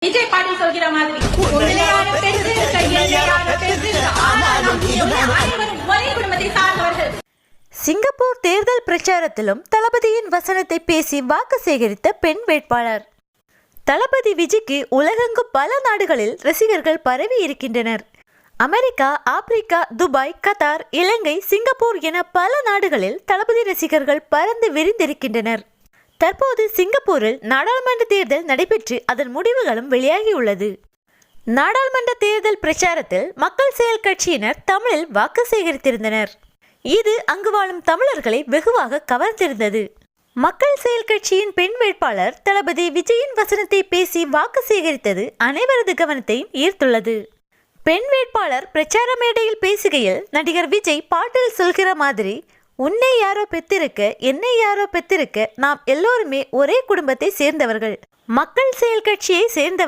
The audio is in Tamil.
விஜய் பாட்டி சொல்கிற மாதிரி உண்மையான பெருசு கையிலான பெருசு ஆனாலும் அனைவரும் ஒரே குடும்பத்தை சார்ந்தவர்கள். சிங்கப்பூர் தேர்தல் பிரச்சாரத்திலும் தளபதியின் வசனத்தை பேசி வாக்கு சேகரித்த பெண் வேட்பாளர். தளபதி விஜய்க்கு உலகெங்கும் பல நாடுகளில் ரசிகர்கள் பரவி இருக்கின்றனர். அமெரிக்கா, ஆப்பிரிக்கா, துபாய், கத்தார், இலங்கை, சிங்கப்பூர் என பல நாடுகளில் தளபதி ரசிகர்கள் பறந்து விரிந்திருக்கின்றனர். தற்போது சிங்கப்பூரில் நாடாளுமன்ற தேர்தல் நடைபெற்று அதன் முடிவுகளும் வெளியாகியுள்ளது. நாடாளுமன்ற தேர்தல் பிரச்சாரத்தில் மக்கள் செயல் கட்சியினர் தமிழில் வாக்கு சேகரித்திருந்தனர். இது அங்கு வாழும் தமிழர்களை வெகுவாக கவர்ந்திருந்தது. மக்கள் செயல் கட்சியின் பெண் வேட்பாளர் தளபதி விஜயின் வசனத்தை பேசி வாக்கு சேகரித்தது அனைவரது கவனத்தையும் ஈர்த்துள்ளது. பெண் வேட்பாளர் பிரச்சார மேடையில் பேசுகையில் நடிகர் விஜய் பாட்டில் சொல்கிற மாதிரி, உன்னை யாரோ பெத்திருக்க, என்னை யாரோ பெத்திருக்க, நாம் எல்லோருமே ஒரே குடும்பத்தை சேர்ந்தவர்கள், மக்கள் செயல் கட்சியை சேர்ந்தவர்கள்.